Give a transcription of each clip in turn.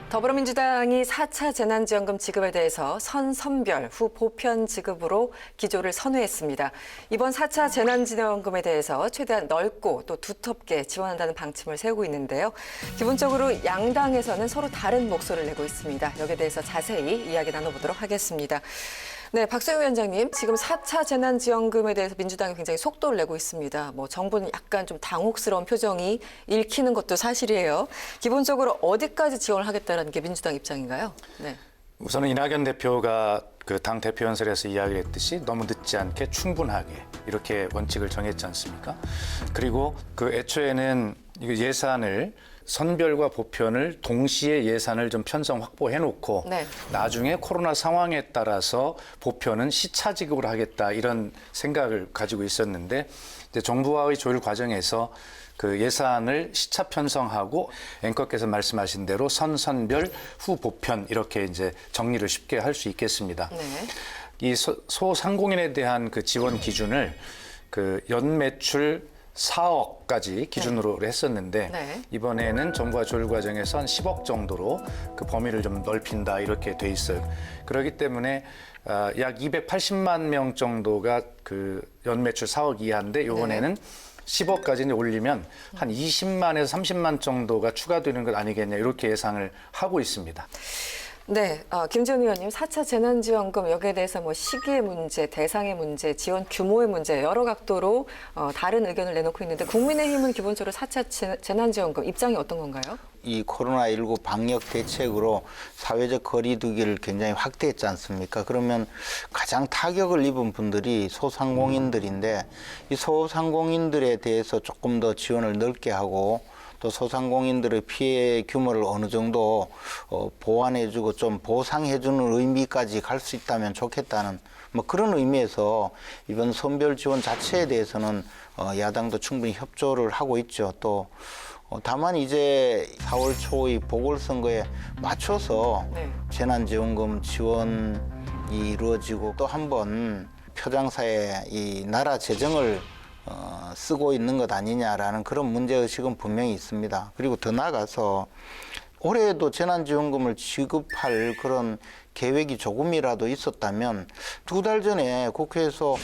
더불어민주당이 4차 재난지원금 지급에 대해서 선별 후 보편 지급으로 기조를 선회했습니다. 이번 4차 재난지원금에 대해서 최대한 넓고 또 두텁게 지원한다는 방침을 세우고 있는데요. 기본적으로 양당에서는 서로 다른 목소리를 내고 있습니다. 여기에 대해서 자세히 이야기 나눠보도록 하겠습니다. 네, 박소영 위원장님, 지금 4차 재난지원금에 대해서 민주당이 굉장히 속도를 내고 있습니다. 정부는 약간 좀 당혹스러운 표정이 읽히는 것도 사실이에요. 기본적으로 어디까지 지원을 하겠다는 게 민주당 입장인가요? 네. 우선은 이낙연 대표가 그 당 대표 연설에서 이야기했듯이 너무 늦지 않게 충분하게 이렇게 원칙을 정했지 않습니까? 그리고 그 애초에는 예산을 선별과 보편을 동시에 예산을 좀 편성 확보해 놓고 네. 나중에 코로나 상황에 따라서 보편은 시차 지급을 하겠다 이런 생각을 가지고 있었는데 이제 정부와의 조율 과정에서 그 예산을 시차 편성하고 앵커께서 말씀하신 대로 선별 후 보편 이렇게 이제 정리를 쉽게 할 수 있겠습니다. 네. 이 소상공인에 대한 그 지원 기준을 그 연매출 4억까지 기준으로 했었는데 네. 이번에는 정부와 조율 과정에서 한 10억 정도로 그 범위를 좀 넓힌다 이렇게 돼 있어요. 그렇기 때문에 약 280만 명 정도가 그 연매출 4억 이하인데 이번에는 네. 10억까지 올리면 한 20만에서 30만 정도가 추가되는 것 아니겠냐 이렇게 예상을 하고 있습니다. 네, 김재원 의원님, 4차 재난지원금 여기에 대해서 시기의 문제, 대상의 문제, 지원 규모의 문제 여러 각도로 다른 의견을 내놓고 있는데 국민의힘은 기본적으로 4차 재난지원금 입장이 어떤 건가요? 이 코로나19 방역 대책으로 사회적 거리 두기를 굉장히 확대했지 않습니까? 그러면 가장 타격을 입은 분들이 소상공인들인데 이 소상공인들에 대해서 조금 더 지원을 넓게 하고 또 소상공인들의 피해 규모를 어느 정도 보완해주고 좀 보상해주는 의미까지 갈 수 있다면 좋겠다는 그런 의미에서 이번 선별 지원 자체에 대해서는 야당도 충분히 협조를 하고 있죠. 또 다만 이제 4월 초의 보궐선거에 맞춰서 네. 재난지원금 지원이 이루어지고 또 한 번 표장사에 이 나라 재정을 쓰고 있는 것 아니냐라는 그런 문제의식은 분명히 있습니다. 그리고 더 나아가서 올해도 재난지원금을 지급할 그런 계획이 조금이라도 있었다면 2달 전에 국회에서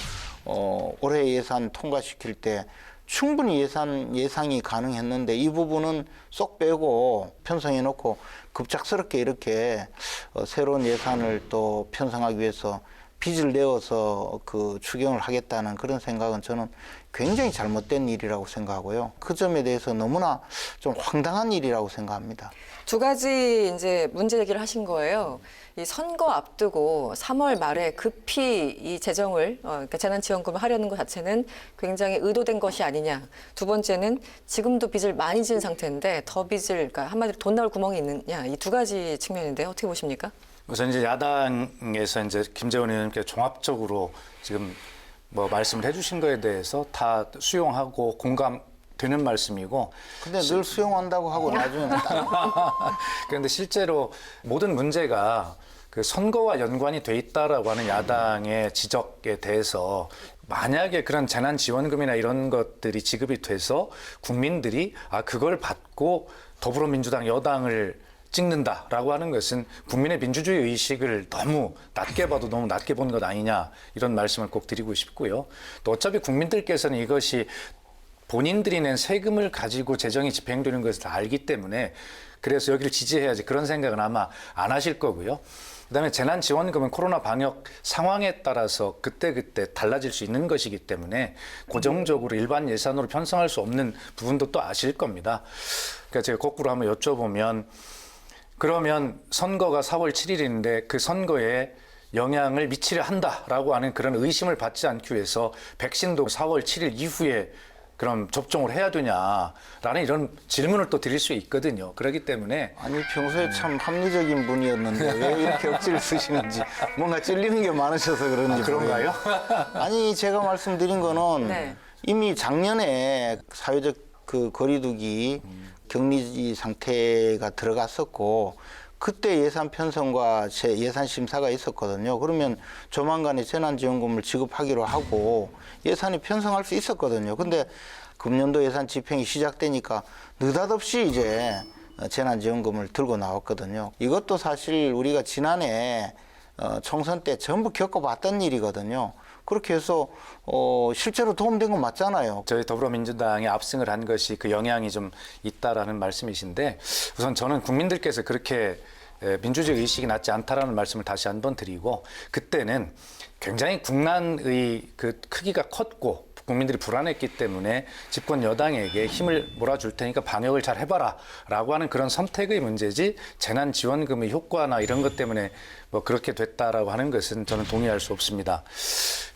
올해 예산 통과시킬 때 충분히 예상이 가능했는데 이 부분은 쏙 빼고 편성해 놓고 급작스럽게 이렇게 새로운 예산을 또 편성하기 위해서 빚을 내어서 그 추경을 하겠다는 그런 생각은 저는 굉장히 잘못된 일이라고 생각하고요. 그 점에 대해서 너무나 좀 황당한 일이라고 생각합니다. 두 가지 이제 문제 제기를 하신 거예요. 이 선거 앞두고 3월 말에 급히 이 재정을 그러니까 재난지원금을 하려는 것 자체는 굉장히 의도된 것이 아니냐. 두 번째는 지금도 빚을 많이 지은 상태인데 더 빚을 그러니까 한마디로 돈 나올 구멍이 있느냐. 이 두 가지 측면인데 어떻게 보십니까? 우선 이제 야당에서 이제 김재원 의원님께 종합적으로 지금 말씀을 해주신 거에 대해서 다 수용하고 공감되는 말씀이고. 근데 늘 수용한다고 하고 나중에 그런데 실제로 모든 문제가 그 선거와 연관이 돼 있다라고 하는 야당의 지적에 대해서 만약에 그런 재난지원금이나 이런 것들이 지급이 돼서 국민들이 그걸 받고 더불어민주당 여당을 찍는다라고 하는 것은 국민의 민주주의 의식을 너무 낮게 봐도 너무 낮게 보는 것 아니냐 이런 말씀을 꼭 드리고 싶고요. 또 어차피 국민들께서는 이것이 본인들이 낸 세금을 가지고 재정이 집행되는 것을 다 알기 때문에 그래서 여기를 지지해야지 그런 생각은 아마 안 하실 거고요. 그다음에 재난지원금은 코로나 방역 상황에 따라서 그때그때 달라질 수 있는 것이기 때문에 고정적으로 일반 예산으로 편성할 수 없는 부분도 또 아실 겁니다. 그러니까 제가 거꾸로 한번 여쭤보면 그러면 선거가 4월 7일인데 그 선거에 영향을 미치려 한다라고 하는 그런 의심을 받지 않기 위해서 백신도 4월 7일 이후에 그럼 접종을 해야 되냐라는 이런 질문을 또 드릴 수 있거든요. 그렇기 때문에 아니 평소에 참 합리적인 분이었는데 왜 이렇게 억지를 쓰시는지 뭔가 찔리는 게 많으셔서 그런지 그런가요? 아니 제가 말씀드린 거는 네. 이미 작년에 사회적 그 거리두기 격리 상태가 들어갔었고 그때 예산 편성과 예산 심사가 있었거든요. 그러면 조만간에 재난지원금을 지급하기로 하고 예산이 편성할 수 있었거든요. 근데 금년도 예산 집행이 시작되니까 느닷없이 이제 재난지원금을 들고 나왔거든요. 이것도 사실 우리가 지난해 총선 때 전부 겪어봤던 일이거든요. 그렇게 해서 실제로 도움된 건 맞잖아요. 저희 더불어민주당이 압승을 한 것이 그 영향이 좀 있다라는 말씀이신데 우선 저는 국민들께서 그렇게 민주주의 의식이 낮지 않다라는 말씀을 다시 한번 드리고 그때는 굉장히 국난의 그 크기가 컸고 국민들이 불안했기 때문에 집권 여당에게 힘을 몰아줄 테니까 방역을 잘 해봐라 라고 하는 그런 선택의 문제지 재난지원금의 효과나 이런 것 때문에 뭐 그렇게 됐다라고 하는 것은 저는 동의할 수 없습니다.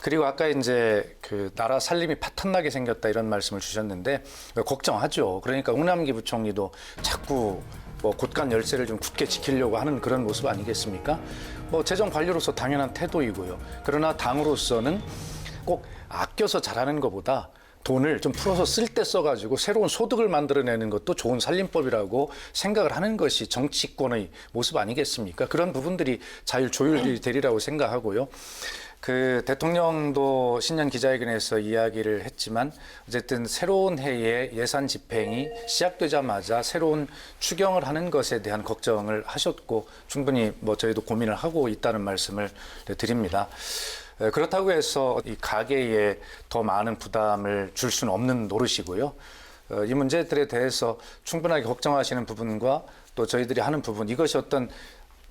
그리고 아까 이제 그 나라 살림이 파탄나게 생겼다 이런 말씀을 주셨는데 걱정하죠. 그러니까 홍남기 부총리도 자꾸 뭐 곳간 열쇠를 좀 굳게 지키려고 하는 그런 모습 아니겠습니까? 뭐 재정 관료로서 당연한 태도이고요. 그러나 당으로서는 꼭 아껴서 잘하는 것보다 돈을 좀 풀어서 쓸 때 써가지고 새로운 소득을 만들어내는 것도 좋은 살림법이라고 생각을 하는 것이 정치권의 모습 아니겠습니까? 그런 부분들이 자율 조율이 되리라고 생각하고요. 그 대통령도 신년 기자회견에서 이야기를 했지만 어쨌든 새로운 해의 예산 집행이 시작되자마자 새로운 추경을 하는 것에 대한 걱정을 하셨고 충분히 뭐 저희도 고민을 하고 있다는 말씀을 드립니다. 그렇다고 해서 이 가계에 더 많은 부담을 줄 수는 없는 노릇이고요. 이 문제들에 대해서 충분하게 걱정하시는 부분과 또 저희들이 하는 부분 이것이 어떤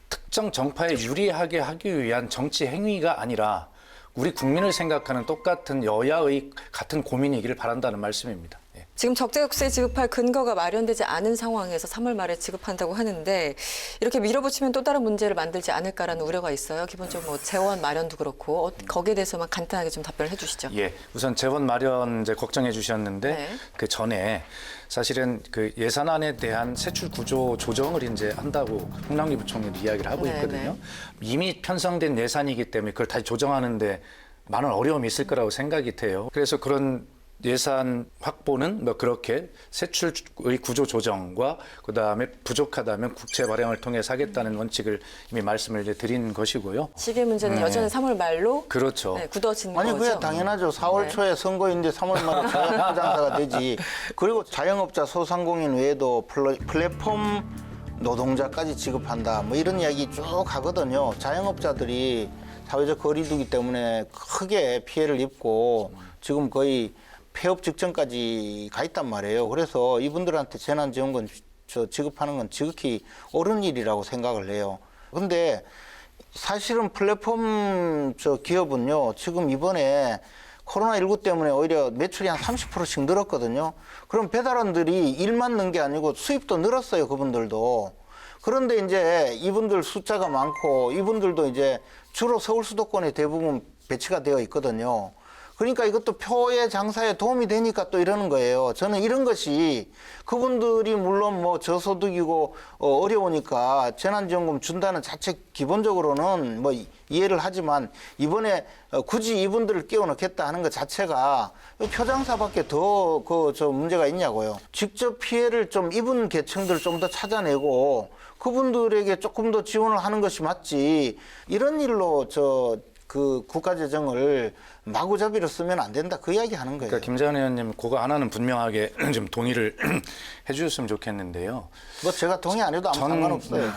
특정 정파에 유리하게 하기 위한 정치 행위가 아니라 우리 국민을 생각하는 똑같은 여야의 같은 고민이기를 바란다는 말씀입니다. 예. 지금 적재적소에 지급할 근거가 마련되지 않은 상황에서 3월 말에 지급한다고 하는데 이렇게 밀어붙이면 또 다른 문제를 만들지 않을까라는 우려가 있어요. 기본적으로 뭐 재원 마련도 그렇고 거기에 대해서만 간단하게 좀 답변을 해주시죠. 예, 우선 재원 마련 이제 걱정해 주셨는데 네. 그 전에 사실은 그 예산안에 대한 세출 구조 조정을 이제 한다고 홍남기 부총리도 이야기를 하고 네, 있거든요. 네. 이미 편성된 예산이기 때문에 그걸 다시 조정하는데 많은 어려움이 있을 거라고 생각이 돼요. 그래서 그런 예산 확보는 뭐 그렇게 세출의 구조 조정과 그다음에 부족하다면 국채 발행을 통해서 하겠다는 원칙을 이미 말씀을 이제 드린 것이고요. 지금 문제는 여전히 3월 말로 그렇죠. 네, 굳어진 아니 거죠. 그게 당연하죠. 4월 네. 초에 선거인데 3월 말에 자영업자가 되지. 그리고 자영업자 소상공인 외에도 플랫폼 노동자까지 지급한다. 뭐 이런 이야기 쭉 하거든요. 자영업자들이 사회적 거리두기 때문에 크게 피해를 입고 지금 거의 폐업 직전까지 가 있단 말이에요. 그래서 이분들한테 재난지원금 지급하는 건 지극히 옳은 일이라고 생각을 해요. 근데 사실은 플랫폼 기업은요, 지금 이번에 코로나19 때문에 오히려 매출이 한 30%씩 늘었거든요. 그럼 배달원들이 일만 는 게 아니고 수입도 늘었어요, 그분들도. 그런데 이제 이분들 숫자가 많고 이분들도 이제 주로 서울 수도권에 대부분 배치가 되어 있거든요. 그러니까 이것도 표의 장사에 도움이 되니까 또 이러는 거예요. 저는 이런 것이 그분들이 물론 뭐 저소득이고 어려우니까 재난지원금 준다는 자체 기본적으로는 뭐 이해를 하지만 이번에 굳이 이분들을 끼워 넣겠다 하는 것 자체가 표장사밖에 더 문제가 있냐고요. 직접 피해를 좀 입은 계층들 좀 더 찾아내고 그분들에게 조금 더 지원을 하는 것이 맞지 이런 일로 그 국가재정을 마구잡이로 쓰면 안 된다. 그 이야기 하는 거예요. 그러니까 김재현 의원님 그거 하나는 분명하게 좀 동의를 해주셨으면 좋겠는데요. 뭐 제가 동의 안 해도 아무 상관없어요.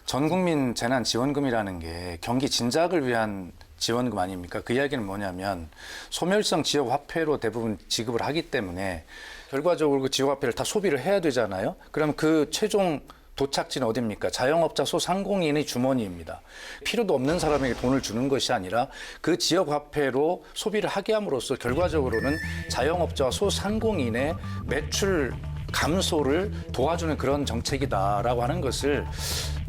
전 국민 재난지원금이라는 게 경기 진작을 위한 지원금 아닙니까? 그 이야기는 뭐냐면 소멸성 지역화폐로 대부분 지급을 하기 때문에 결과적으로 그 지역화폐를 다 소비를 해야 되잖아요. 그럼 그 최종 도착지는 어디입니까? 자영업자 소상공인의 주머니입니다. 필요도 없는 사람에게 돈을 주는 것이 아니라 그 지역 화폐로 소비를 하게 함으로써 결과적으로는 자영업자와 소상공인의 매출 감소를 도와주는 그런 정책이다라고 하는 것을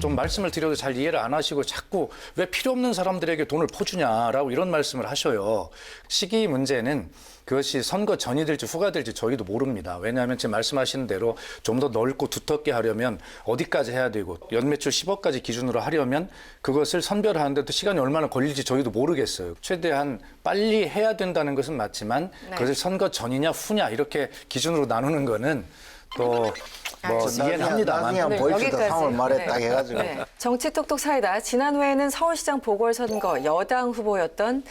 좀 말씀을 드려도 잘 이해를 안 하시고 자꾸 왜 필요 없는 사람들에게 돈을 퍼주냐라고 이런 말씀을 하셔요. 시기 문제는 그것이 선거 전이 될지 후가 될지 저희도 모릅니다. 왜냐하면 지금 말씀하시는 대로 좀 더 넓고 두텁게 하려면 어디까지 해야 되고 연매출 10억까지 기준으로 하려면 그것을 선별하는데도 시간이 얼마나 걸릴지 저희도 모르겠어요. 최대한 빨리 해야 된다는 것은 맞지만 네. 그것을 선거 전이냐 후냐 이렇게 기준으로 나누는 거는 또 뭐 이해는 합니다만 나중에 한번 보입시다. 3월 말에 딱 해가지고. 네. 정치 똑똑 사이다. 지난해에는 서울시장 보궐선거 여당 후보였던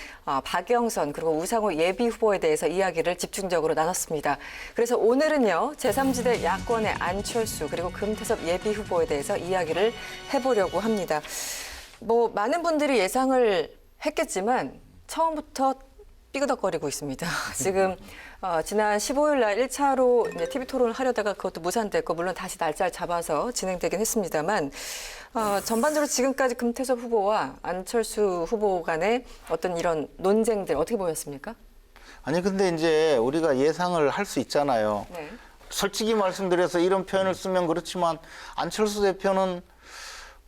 박영선 그리고 우상호 예비 후보에 대해서 이야기를 집중적으로 나눴습니다. 그래서 오늘은요. 제3지대 야권의 안철수 그리고 금태섭 예비 후보에 대해서 이야기를 해보려고 합니다. 뭐 많은 분들이 예상을 했겠지만 처음부터 삐그덕거리고 있습니다. 지금 지난 15일 날 1차로 이제 TV 토론을 하려다가 그것도 무산됐고 물론 다시 날짜를 잡아서 진행되긴 했습니다만 전반적으로 지금까지 금태섭 후보와 안철수 후보 간의 어떤 이런 논쟁들 어떻게 보였습니까? 아니 근데 이제 우리가 예상을 할 수 있잖아요. 네. 솔직히 말씀드려서 이런 표현을 쓰면 그렇지만 안철수 대표는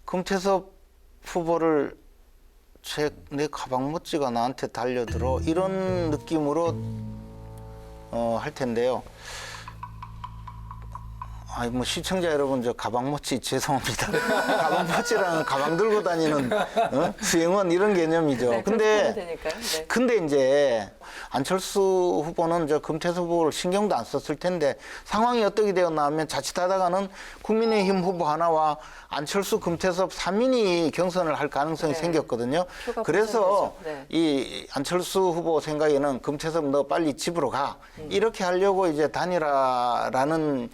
금태섭 후보를 내 가방 멋지가 나한테 달려들어 이런 느낌으로 할 텐데요. 아니 뭐 시청자 여러분 저 가방 멋지 죄송합니다. 가방 멋지라는 가방 들고 다니는 수행원 이런 개념이죠. 네, 그렇게 보면 되니까요. 네. 근데 이제 안철수 후보는 저 금태섭 후보를 신경도 안 썼을 텐데 상황이 어떻게 되었나 하면 자칫하다가는 국민의힘 후보 하나와 안철수 금태섭 3인이 경선을 할 가능성이 네. 생겼거든요. 표가 그래서 분산되죠. 네. 이 안철수 후보 생각에는 금태섭 너 빨리 집으로 가 이렇게 하려고 이제 단일화라는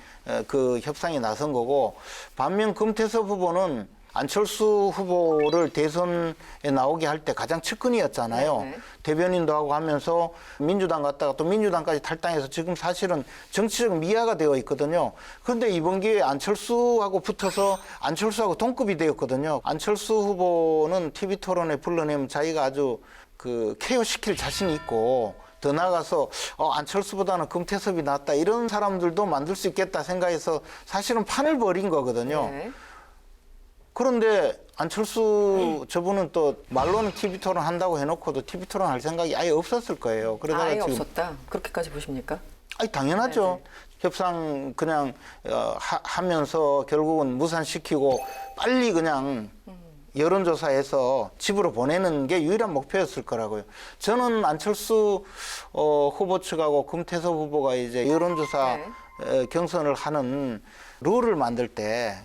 그 협상에 나선 거고 반면 금태섭 후보는 안철수 후보를 대선에 나오게 할 때 가장 측근이었잖아요. 네. 대변인도 하고 하면서 민주당 갔다가 또 민주당까지 탈당해서 지금 사실은 정치적 미아가 되어 있거든요. 그런데 이번 기회에 안철수하고 붙어서 안철수하고 동급이 되었거든요. 안철수 후보는 TV 토론에 불러내면 자기가 아주 그 케어시킬 자신이 있고 더 나아가서 안철수보다는 금태섭이 낫다 이런 사람들도 만들 수 있겠다 생각해서 사실은 판을 벌인 거거든요. 네. 그런데 안철수 저분은 또 말로는 TV 토론 한다고 해놓고도 TV 토론 할 생각이 아예 없었을 거예요. 그러다가 아예 지금 없었다. 그렇게까지 보십니까? 아니 당연하죠. 네네. 협상 그냥 하면서 결국은 무산시키고 빨리 그냥 여론조사에서 집으로 보내는 게 유일한 목표였을 거라고요. 저는 안철수 후보 측하고 금태섭 후보가 이제 여론조사 경선을 하는 룰을 만들 때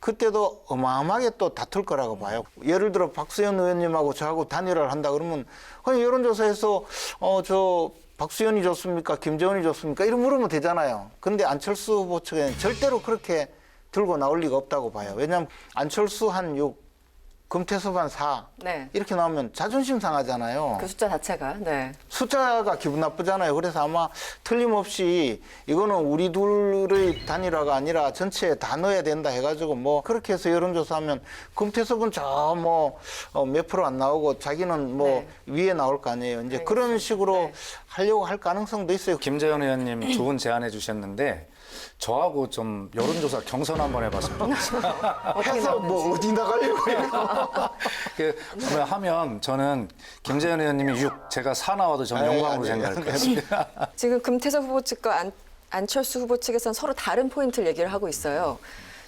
그때도 어마어마하게 또 다툴 거라고 봐요. 예를 들어 박수현 의원님하고 저하고 단일화를 한다 그러면 그냥 여론조사에서 저 박수현이 좋습니까? 김재원이 좋습니까? 이런 물으면 되잖아요. 그런데 안철수 후보 측에는 절대로 그렇게 들고 나올 리가 없다고 봐요. 왜냐하면 안철수 한 6, 금태섭 한 4 네. 이렇게 나오면 자존심 상하잖아요. 그 숫자 자체가. 네. 숫자가 기분 나쁘잖아요. 그래서 아마 틀림없이 이거는 우리 둘의 단일화가 아니라 전체에 다 넣어야 된다 해가지고 뭐 그렇게 해서 여론조사하면 금태섭은 저 뭐 몇 프로 안 나오고 자기는 뭐 위에 나올 거 아니에요. 이제 그런 식으로 네. 하려고 할 가능성도 있어요. 김재현 의원님 좋은 제안해 주셨는데 저하고 좀 여론조사 경선 한번 해봤으면 좋겠어요. 해서 뭐 어디 나가려고 해요. 그러면 하면 저는 김재현 의원님이 6, 제가 4 나와도 저는 영광으로 생각할 거예요. 지금 금태섭 후보 측과 안철수 후보 측에서는 서로 다른 포인트를 얘기를 하고 있어요.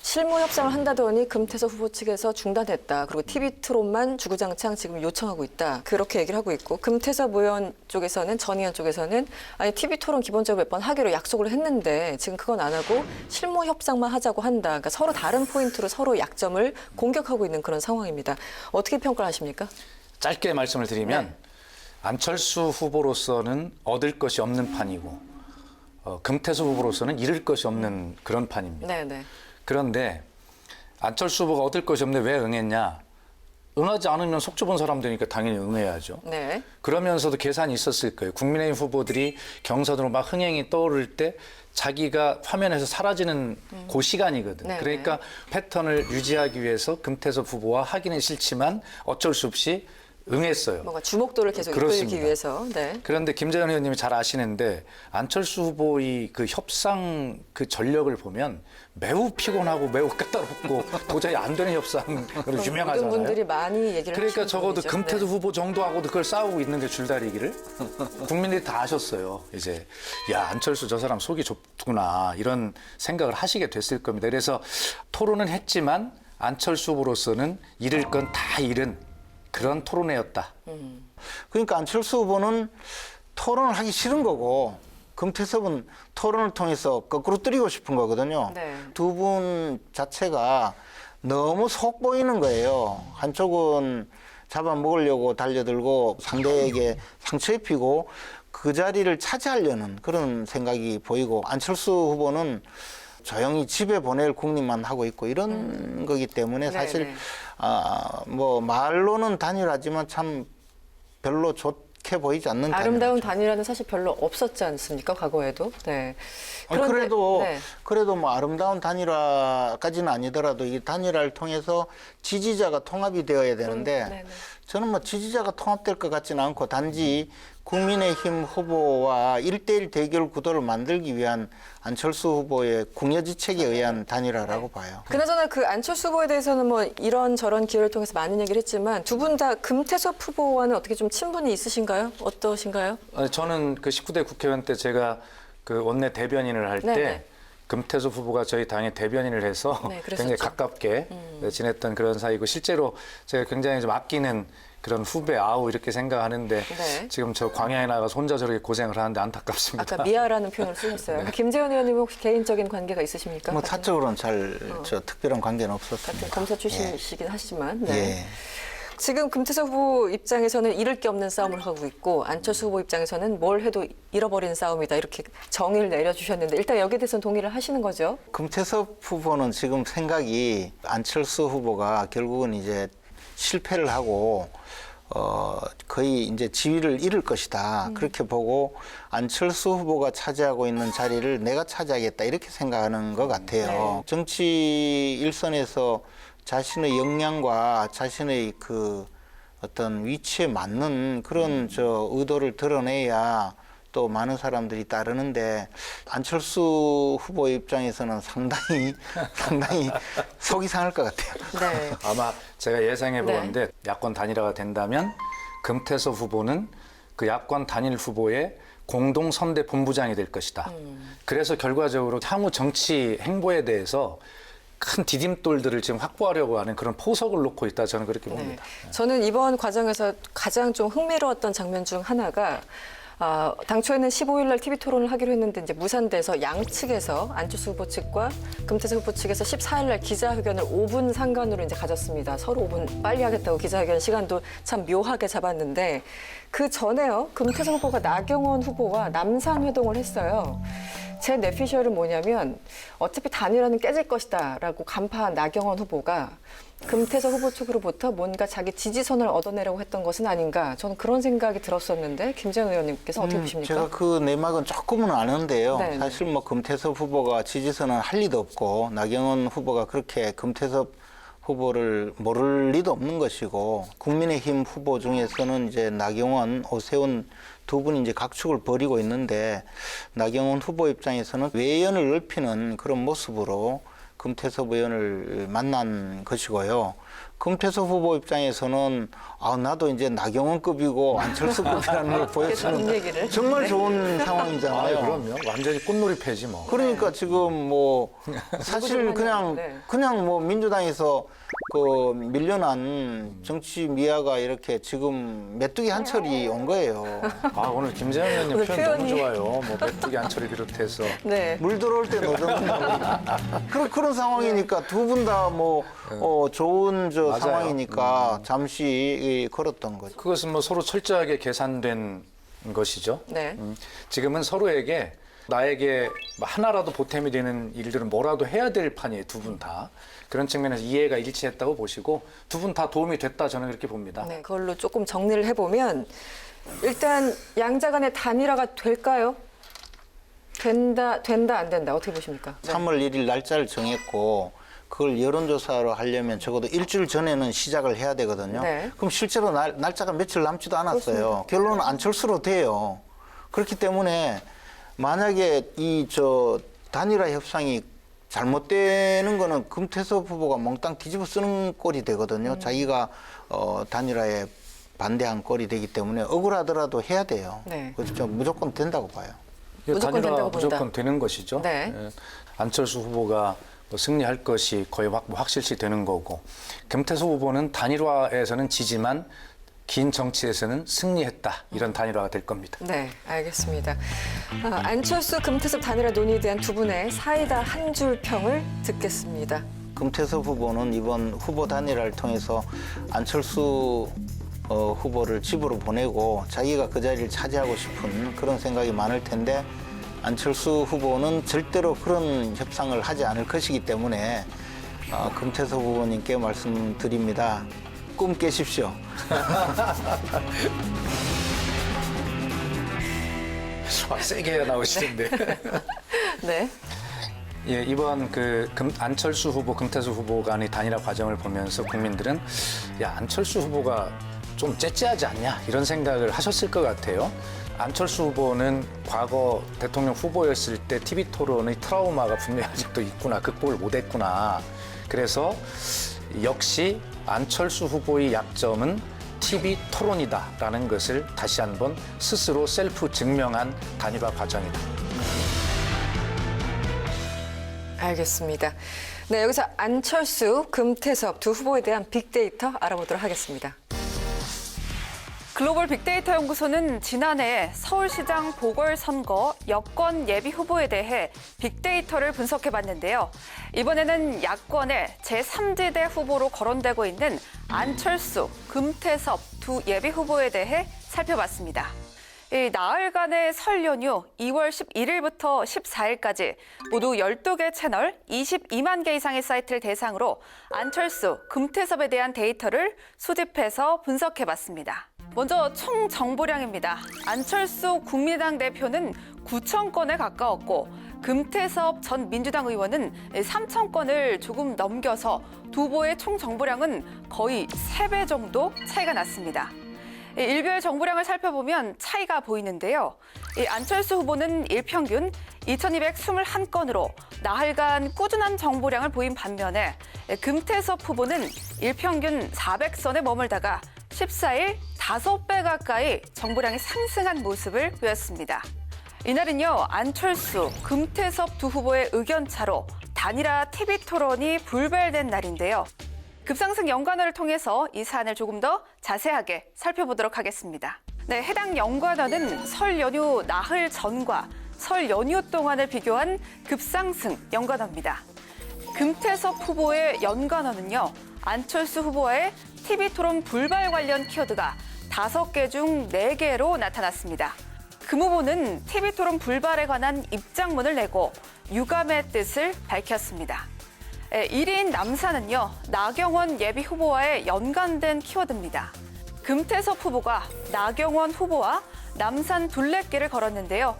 실무 협상을 한다더니 금태섭 후보 측에서 중단했다. 그리고 TV 토론만 주구장창 지금 요청하고 있다. 그렇게 얘기를 하고 있고 금태섭 의원 쪽에서는 전 의원 쪽에서는 아니 TV 토론 기본적으로 몇 번 하기로 약속을 했는데 지금 그건 안 하고 실무 협상만 하자고 한다. 그러니까 서로 다른 포인트로 서로 약점을 공격하고 있는 그런 상황입니다. 어떻게 평가를 하십니까? 짧게 말씀을 드리면 네. 안철수 후보로서는 얻을 것이 없는 판이고 금태섭 후보로서는 잃을 것이 없는 그런 판입니다. 네, 네. 그런데 안철수 후보가 얻을 것이 없는데 왜 응했냐? 응하지 않으면 속 좁은 사람 되니까 당연히 응해야죠. 네. 그러면서도 계산이 있었을 거예요. 국민의힘 후보들이 경선으로 막 흥행이 떠오를 때 자기가 화면에서 사라지는 그 시간이거든. 네, 그러니까 패턴을 유지하기 위해서 금태섭 후보와 하기는 싫지만 어쩔 수 없이 응했어요. 뭔가 주목도를 계속 그렇습니다. 이끌기 위해서. 네. 그런데 김재현 의원님이 잘 아시는데 안철수 후보의 그 협상 그 전력을 보면 매우 피곤하고 매우 까다롭고 도저히 안 되는 협상으로 모든 유명하잖아요. 분들이 많이 얘기를 그러니까 하시는 적어도 부분이죠. 금태섭 네. 후보 정도하고도 그걸 싸우고 있는데 줄다리기를 국민들이 다 아셨어요. 이제 야 안철수 저 사람 속이 좁구나 이런 생각을 하시게 됐을 겁니다. 그래서 토론은 했지만 안철수 후보로서는 잃을 건 다 잃은 그런 토론회였다. 그러니까 안철수 후보는 토론을 하기 싫은 거고 금태섭은 토론을 통해서 거꾸로 때리고 싶은 거거든요. 네. 두 분 자체가 너무 속 보이는 거예요. 한쪽은 잡아먹으려고 달려들고 상대에게 상처 입히고 그 자리를 차지하려는 그런 생각이 보이고 안철수 후보는 조용히 집에 보낼 국립만 하고 있고 이런 거기 때문에 사실 네. 뭐 말로는 단일하지만 참 별로 좋게 보이지 않는 아름다운 단일화죠. 단일화는 사실 별로 없었지 않습니까? 과거에도. 네. 아니, 그런데- 네. 그래도 뭐 아름다운 단일화까지는 아니더라도 이 단일화를 통해서 지지자가 통합이 되어야 되는데 네네. 저는 뭐 지지자가 통합될 것 같지는 않고 단지 국민의힘 후보와 1대1 대결 구도를 만들기 위한 안철수 후보의 궁여지책에 의한 단일화라고 봐요. 그나저나 그 안철수 후보에 대해서는 뭐 이런저런 기회를 통해서 많은 얘기를 했지만 두 분 다 금태섭 후보와는 어떻게 좀 친분이 있으신가요? 어떠신가요? 저는 그 19대 국회의원 때 제가 그 원내 대변인을 할 네네. 때 금태섭 후보가 저희 당의 대변인을 해서 네, 굉장히 그랬었죠. 가깝게 지냈던 그런 사이고 실제로 제가 굉장히 좀 아끼는 그런 후배 아우 이렇게 생각하는데 네. 지금 저 광야에 나가서 혼자 저렇게 고생을 하는데 안타깝습니다. 아까 미아라는 표현을 쓰셨어요. 김재원 의원님 혹시 개인적인 관계가 있으십니까? 뭐 같은- 사적으로는 저 특별한 관계는 같은 없었습니다. 검사 출신이시긴 하시지만. 네. 예. 지금 금태섭 후보 입장에서는 잃을 게 없는 싸움을 하고 있고 안철수 후보 입장에서는 뭘 해도 잃어버린 싸움이다 이렇게 정의를 내려주셨는데 일단 여기에 대해서는 동의를 하시는 거죠? 금태섭 후보는 지금 생각이 안철수 후보가 결국은 이제 실패를 하고 거의 이제 지위를 잃을 것이다. 그렇게 보고 안철수 후보가 차지하고 있는 자리를 내가 차지하겠다. 이렇게 생각하는 것 같아요. 네. 정치 일선에서 자신의 역량과 자신의 그 어떤 위치에 맞는 그런 의도를 드러내야 또 많은 사람들이 따르는데 안철수 후보 입장에서는 상당히 속이 상할 것 같아요. 네. 아마 제가 예상해 네. 보건데 야권 단일화가 된다면 금태섭 후보는 그 야권 단일 후보의 공동 선대 본부장이 될 것이다. 그래서 결과적으로 향후 정치 행보에 대해서 큰 디딤돌들을 지금 확보하려고 하는 그런 포석을 놓고 있다 저는 그렇게 봅니다. 네. 저는 이번 과정에서 가장 좀 흥미로웠던 장면 중 하나가 당초에는 15일 날 TV 토론을 하기로 했는데 이제 무산돼서 양측에서 안철수 후보 측과 금태섭 후보 측에서 14일 날 기자회견을 5분 상관으로 이제 가졌습니다. 서로 5분 빨리 하겠다고 기자회견 시간도 참 묘하게 잡았는데 그 전에요. 금태섭 후보가 나경원 후보와 남산 회동을 했어요. 제 뇌피셜은 뭐냐면 어차피 단일화는 깨질 것이다라고 간파한 나경원 후보가 금태섭 후보 측으로부터 뭔가 자기 지지선을 얻어내려고 했던 것은 아닌가 저는 그런 생각이 들었었는데 김재현 의원님께서 어떻게 보십니까? 제가 그 내막은 조금은 아는데요. 네, 네. 사실 뭐 금태섭 후보가 지지선은 할 리도 없고 나경원 후보가 그렇게 금태섭 후보를 모를 리도 없는 것이고 국민의힘 후보 중에서는 이제 나경원, 오세훈 두 분이 이제 각축을 벌이고 있는데 나경원 후보 입장에서는 외연을 넓히는 그런 모습으로 금태섭 의원을 만난 것이고요. 금태섭 후보 입장에서는 나도 이제 나경원급이고 안철수급이라는 걸 좋은 보여주는 얘기를. 정말 네. 좋은 상황이잖아요. 그럼요. 완전히 꽃놀이 패지 뭐. 그러니까 지금 뭐 사실 누구든 그냥 뭐 민주당에서 그 밀려난 정치 미아가 이렇게 지금 메뚜기 한 철이 온 거예요. 오늘 김재현 의원님 오늘 표현 너무 표현이- 좋아요. 뭐 메뚜기 안철을 비롯해서. 네. 물 들어올 때 노정은 그런 상황이니까 두 분 다 뭐 좋은 맞아요. 상황이니까 잠시 걸었던 거죠. 그것은 뭐 서로 철저하게 계산된 것이죠. 네. 지금은 서로에게 나에게 하나라도 보탬이 되는 일들은 뭐라도 해야 될 판이에요, 두 분 다. 그런 측면에서 이해가 일치했다고 보시고 두 분 다 도움이 됐다 저는 그렇게 봅니다. 네, 그걸로 조금 정리를 해보면 일단 양자 간의 단일화가 될까요? 된다, 안 된다. 어떻게 보십니까? 네. 3월 1일 날짜를 정했고 그걸 여론조사로 하려면 적어도 일주일 전에는 시작을 해야 되거든요. 네. 그럼 실제로 날짜가 며칠 남지도 않았어요. 결론은 안철수로 돼요. 그렇기 때문에 만약에 단일화 협상이 잘못되는 거는 금태섭 후보가 몽땅 뒤집어 쓰는 꼴이 되거든요. 자기가 단일화에 반대한 꼴이 되기 때문에 억울하더라도 해야 돼요. 네. 그래서 저 무조건 된다고 봐요. 무조건 단일화 된다고 본다. 무조건 되는 것이죠. 네. 예. 안철수 후보가 뭐 승리할 것이 거의 확실시 되는 거고 금태섭 후보는 단일화에서는 지지만 긴 정치에서는 승리했다. 이런 단일화가 될 겁니다. 네, 알겠습니다. 안철수, 금태섭 단일화 논의에 대한 두 분의 사이다 한 줄 평을 듣겠습니다. 금태섭 후보는 이번 후보 단일화를 통해서 안철수 후보를 집으로 보내고 자기가 그 자리를 차지하고 싶은 그런 생각이 많을 텐데 안철수 후보는 절대로 그런 협상을 하지 않을 것이기 때문에 금태섭 후보님께 말씀드립니다. 꿈 깨십시오. 세게 나오시는데. 네. 예, 이번 안철수 후보, 금태섭 후보 간의 단일화 과정을 보면서 국민들은 야, 안철수 후보가 좀 째째하지 않냐 이런 생각을 하셨을 것 같아요. 안철수 후보는 과거 대통령 후보였을 때 TV 토론의 트라우마가 분명히 아직도 있구나, 극복을 못했구나. 그래서 역시 안철수 후보의 약점은 TV 토론이다라는 것을 다시 한번 스스로 셀프 증명한 단일화 과정이다. 알겠습니다. 네, 여기서 안철수, 금태섭 두 후보에 대한 빅데이터 알아보도록 하겠습니다. 글로벌 빅데이터 연구소는 지난해 서울시장 보궐선거 여권 예비 후보에 대해 빅데이터를 분석해봤는데요. 이번에는 야권의 제3지대 후보로 거론되고 있는 안철수, 금태섭 두 예비 후보에 대해 살펴봤습니다. 나흘간의 설 연휴 2월 11일부터 14일까지 모두 12개 채널 22만 개 이상의 사이트를 대상으로 안철수, 금태섭에 대한 데이터를 수집해서 분석해봤습니다. 먼저 총 정보량입니다. 안철수 국민의당 대표는 9천 건에 가까웠고 금태섭 전 민주당 의원은 3천 건을 조금 넘겨서 두 후보의 총 정보량은 거의 3배 정도 차이가 났습니다. 일별 정보량을 살펴보면 차이가 보이는데요. 안철수 후보는 일평균 2,221건으로 나흘간 꾸준한 정보량을 보인 반면에 금태섭 후보는 일평균 400선에 머물다가 14일 5배 가까이 정보량이 상승한 모습을 보였습니다. 이날은요, 안철수, 금태섭 두 후보의 의견차로 단일화 TV 토론이 불발된 날인데요. 급상승 연관어를 통해서 이 사안을 조금 더 자세하게 살펴보도록 하겠습니다. 네, 해당 연관어는 설 연휴 나흘 전과 설 연휴 동안을 비교한 급상승 연관어입니다. 금태섭 후보의 연관어는요, 안철수 후보와의 TV 토론 불발 관련 키워드가 5개 중 4개로 나타났습니다. 금 후보는 TV 토론 불발에 관한 입장문을 내고 유감의 뜻을 밝혔습니다. 1위인 남산은요, 나경원 예비 후보와의 연관된 키워드입니다. 금태섭 후보가 나경원 후보와 남산 둘레길을 걸었는데요.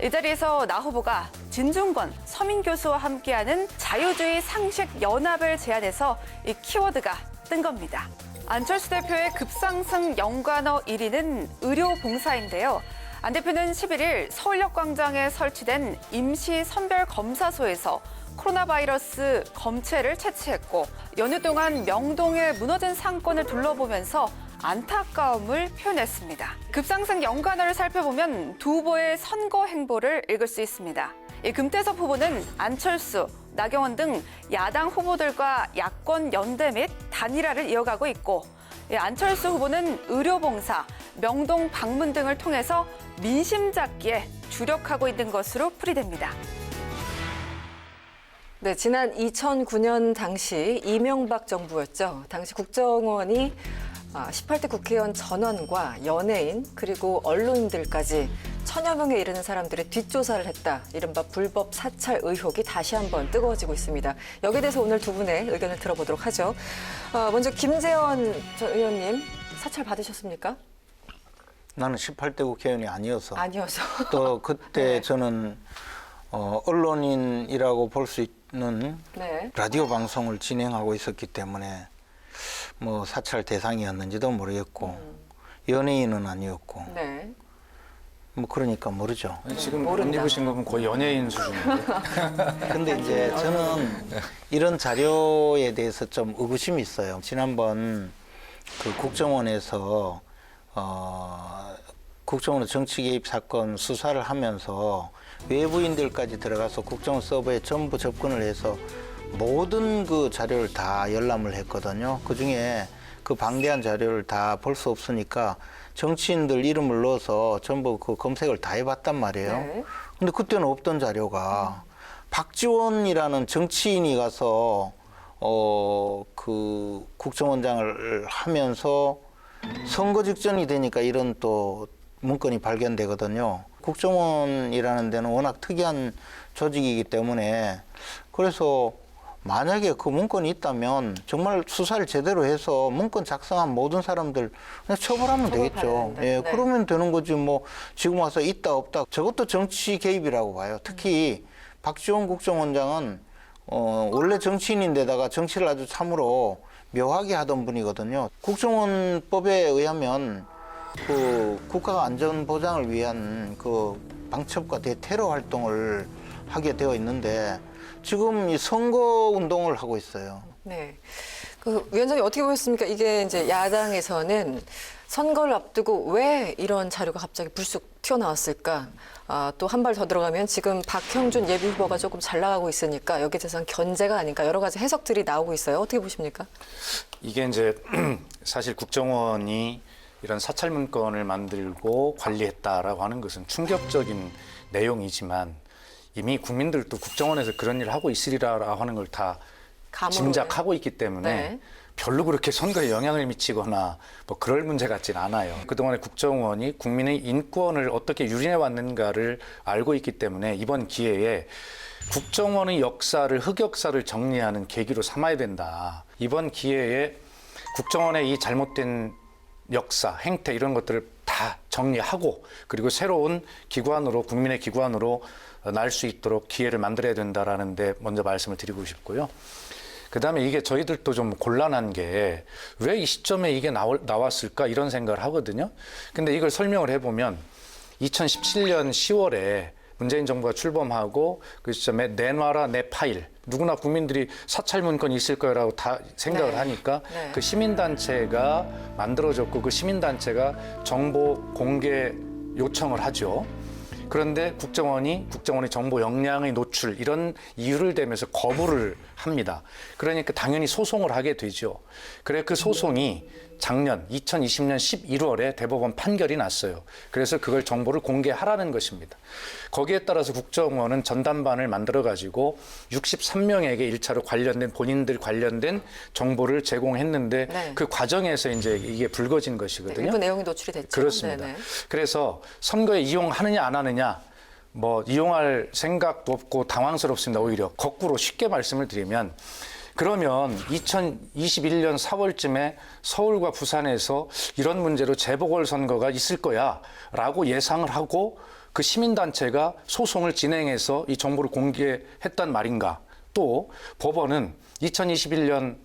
이 자리에서 나 후보가 진중권 서민 교수와 함께하는 자유주의 상식 연합을 제안해서 이 키워드가 뜬 겁니다. 안철수 대표의 급상승 연관어 1위는 의료봉사인데요. 안 대표는 11일 서울역 광장에 설치된 임시 선별검사소에서 코로나 바이러스 검체를 채취했고 연휴 동안 명동의 무너진 상권을 둘러보면서 안타까움을 표현했습니다. 급상승 연관어를 살펴보면 두 후보의 선거 행보를 읽을 수 있습니다. 이 금태섭 후보는 안철수, 나경원 등 야당 후보들과 야권 연대 및 단일화를 이어가고 있고 안철수 후보는 의료봉사, 명동 방문 등을 통해서 민심 잡기에 주력하고 있는 것으로 풀이됩니다. 네, 지난 2009년 당시 이명박 정부였죠. 당시 국정원이 18대 국회의원 전원과 연예인 그리고 언론인들까지 천여 명에 이르는 사람들의 뒷조사를 했다. 이른바 불법 사찰 의혹이 다시 한번 뜨거워지고 있습니다. 여기에 대해서 오늘 두 분의 의견을 들어보도록 하죠. 먼저 김재원 전 의원님, 사찰 받으셨습니까? 나는 18대 국회의원이 아니어서. 아니어서. 또 그때 네. 저는 언론인이라고 볼 수 있는 네. 라디오 방송을 진행하고 있었기 때문에 뭐 사찰 대상이었는지도 모르겠고 연예인은 아니었고 네. 뭐 그러니까 모르죠. 지금 옷 모른다. 입으신 거면 거의 연예인 수준인데. 근데 이제 저는 이런 자료에 대해서 좀 의구심이 있어요. 지난번 그 국정원에서 국정원 정치 개입 사건 수사를 하면서 외부인들까지 들어가서 국정원 서버에 전부 접근을 해서 모든 그 자료를 다 열람을 했거든요. 그중에 그 방대한 자료를 다 볼 수 없으니까 정치인들 이름을 넣어서 전부 그 검색을 다 해봤단 말이에요. 네. 근데 그때는 없던 자료가 박지원이라는 정치인이 가서 그 국정원장을 하면서 선거 직전이 되니까 이런 또 문건이 발견되거든요. 국정원이라는 데는 워낙 특이한 조직이기 때문에 그래서 만약에 그 문건이 있다면 정말 수사를 제대로 해서 문건 작성한 모든 사람들 그냥 처벌하면 되겠죠. 처벌받아야 예, 된다. 네. 그러면 되는 거지 뭐 지금 와서 있다 없다 저것도 정치 개입이라고 봐요. 특히 박지원 국정원장은 원래 정치인인데다가 정치를 아주 참으로 묘하게 하던 분이거든요. 국정원법에 의하면 그 국가 안전 보장을 위한 그 방첩과 대테러 활동을 하게 되어 있는데 지금 이 선거 운동을 하고 있어요. 네. 그 위원장님 어떻게 보셨습니까? 이게 이제 야당에서는 선거를 앞두고 왜 이런 자료가 갑자기 불쑥 튀어나왔을까? 또 한 발 더 들어가면 지금 박형준 예비 후보가 조금 잘 나가고 있으니까 여기에 대해서는 견제가 아닌가 여러 가지 해석들이 나오고 있어요. 어떻게 보십니까? 이게 이제 사실 국정원이 이런 사찰 문건을 만들고 관리했다라고 하는 것은 충격적인 내용이지만 이미 국민들도 국정원에서 그런 일을 하고 있으리라고 하는 걸 다 짐작하고 있기 때문에 네. 별로 그렇게 선거에 영향을 미치거나 뭐 그럴 문제 같진 않아요. 그동안에 국정원이 국민의 인권을 어떻게 유린해 왔는가를 알고 있기 때문에 이번 기회에 국정원의 역사를 흑역사를 정리하는 계기로 삼아야 된다. 이번 기회에 국정원의 이 잘못된 역사, 행태 이런 것들을 다 정리하고 그리고 새로운 기관으로 국민의 기관으로 날 수 있도록 기회를 만들어야 된다라는 데 먼저 말씀을 드리고 싶고요. 그다음에 이게 저희들도 좀 곤란한 게 왜 이 시점에 이게 나왔을까 이런 생각을 하거든요. 근데 이걸 설명을 해보면 2017년 10월에 문재인 정부가 출범하고 그 시점에 내놔라 내 파일 누구나 국민들이 사찰 문건이 있을 거라고 다 생각을 네. 하니까 네. 그 시민단체가 만들어졌고 그 시민단체가 정보 공개 요청을 하죠. 그런데 국정원이 정보 역량의 노출 이런 이유를 대면서 거부를 합니다. 그러니까 당연히 소송을 하게 되죠. 그래 그 소송이 작년 2020년 11월에 대법원 판결이 났어요. 그래서 그걸 정보를 공개하라는 것입니다. 거기에 따라서 국정원은 전담반을 만들어가지고 63명에게 1차로 본인들 관련된 정보를 제공했는데 네. 그 과정에서 이제 이게 불거진 것이거든요. 일부 내용이 노출이 됐죠. 그렇습니다. 네네. 그래서 선거에 이용하느냐 안 하느냐 뭐 이용할 생각도 없고 당황스럽습니다. 오히려 거꾸로 쉽게 말씀을 드리면 그러면 2021년 4월쯤에 서울과 부산에서 이런 문제로 재보궐선거가 있을 거야라고 예상을 하고 그 시민단체가 소송을 진행해서 이 정보를 공개했단 말인가. 또 법원은 2021년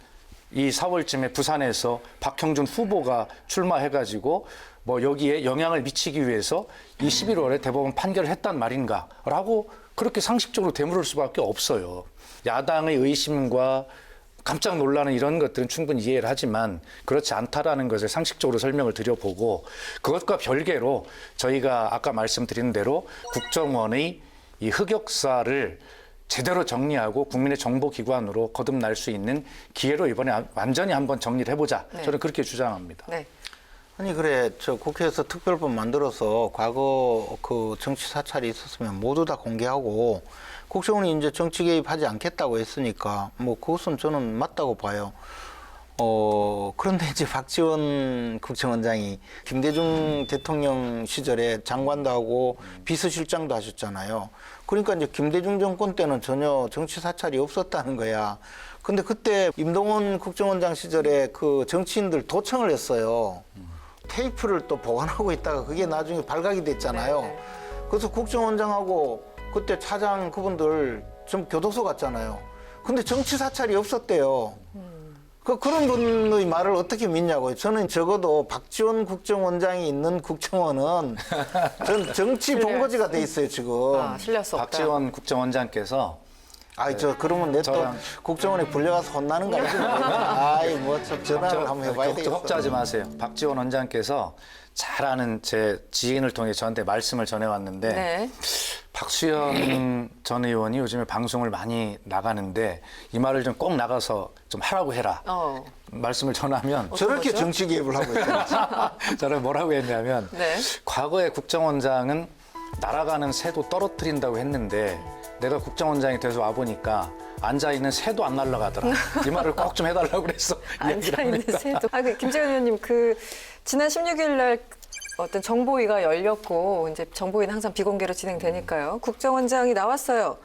이 4월쯤에 부산에서 박형준 후보가 출마해가지고 뭐 여기에 영향을 미치기 위해서 이 11월에 대법원 판결을 했단 말인가라고 그렇게 상식적으로 되물을 수밖에 없어요. 야당의 의심과 깜짝 놀라는 이런 것들은 충분히 이해를 하지만 그렇지 않다라는 것을 상식적으로 설명을 드려보고 그것과 별개로 저희가 아까 말씀드린 대로 국정원의 이 흑역사를 제대로 정리하고 국민의 정보기관으로 거듭날 수 있는 기회로 이번에 완전히 한번 정리를 해보자. 네. 저는 그렇게 주장합니다. 네. 아니 그래 저 국회에서 특별법 만들어서 과거 그 정치 사찰이 있었으면 모두 다 공개하고 국정원이 이제 정치 개입하지 않겠다고 했으니까 뭐 그것은 저는 맞다고 봐요. 그런데 이제 박지원 국정원장이 김대중 대통령 시절에 장관도 하고 비서실장도 하셨잖아요. 그러니까 이제 김대중 정권 때는 전혀 정치 사찰이 없었다는 거야. 근데 그때 임동원 국정원장 시절에 그 정치인들 도청을 했어요. 테이프를 또 보관하고 있다가 그게 나중에 발각이 됐잖아요. 네. 그래서 국정원장하고 그때 차장 그분들 좀 교도소 갔잖아요. 근데 정치 사찰이 없었대요. 그런 분의 말을 어떻게 믿냐고요. 저는 적어도 박지원 국정원장이 있는 국정원은 전 정치 본거지가 돼 있어요, 지금. 아, 신뢰할 수 없다. 박지원 국정원장께서 그러면 내 또 저랑- 국정원에 불려가서 혼나는 거 아니지? 뭐 전화를 한번 해봐야 되겠어. 걱정하지 마세요. 박지원 원장께서 잘 아는 제 지인을 통해 저한테 말씀을 전해왔는데 네. 박수현 전 의원이 요즘에 방송을 많이 나가는데 이 말을 좀 꼭 나가서 좀 하라고 해라. 말씀을 전하면 저렇게 거죠? 정치 개입을 하고 있잖아요. 저를 뭐라고 했냐면 네. 과거에 국정원장은 날아가는 새도 떨어뜨린다고 했는데 내가 국정원장이 돼서 와보니까 앉아있는 새도 안 날아가더라. 이 말을 꼭 좀 해달라고 그랬어. 앉아있는 새도. 김재현 의원님, 지난 16일 날 어떤 정보위가 열렸고, 이제 정보위는 항상 비공개로 진행되니까요. 국정원장이 나왔어요.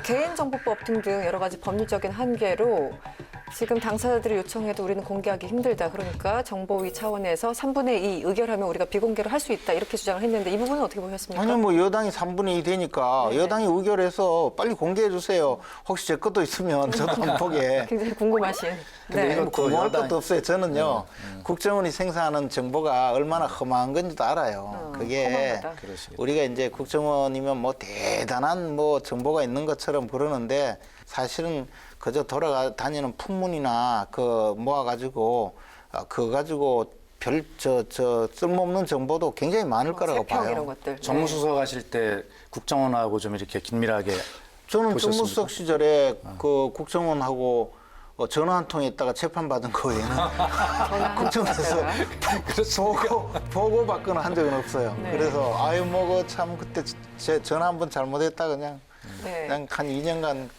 개인정보법 등등 여러 가지 법률적인 한계로 지금 당사자들이 요청해도 우리는 공개하기 힘들다. 그러니까 정보위 차원에서 3분의 2 의결하면 우리가 비공개로 할 수 있다. 이렇게 주장을 했는데 이 부분은 어떻게 보셨습니까? 아니 뭐 여당이 3분의 2 되니까 네. 여당이 의결해서 빨리 공개해 주세요. 혹시 제 것도 있으면 저도 한번 보게. 굉장히 궁금하신. 근데 이거- 뭐 궁금할 여당이- 것도 없어요. 저는요 국정원이 생산하는 정보가 얼마나 험한 건지도 알아요. 그게 험한하다. 그러시겠다. 우리가 이제 국정원이면 뭐 대단한 뭐 정보가 있는 것처럼 그러는데 사실은 그저 돌아다니는 풍문이나 그 모아가지고 그거 가지고 별 쓸모없는 정보도 굉장히 많을 거라고 세평 봐요. 이런 것들. 정무수석 하실 때 국정원하고 좀 이렇게 긴밀하게 저는 보셨습니까? 정무수석 시절에 그 국정원하고 전화 한 통 했다가 재판 받은 거에는 국정원에서 보고 받거나 한 적은 없어요. 네. 그래서 참 그때 제 전화 한 번 잘못했다 그냥 네. 한 2년간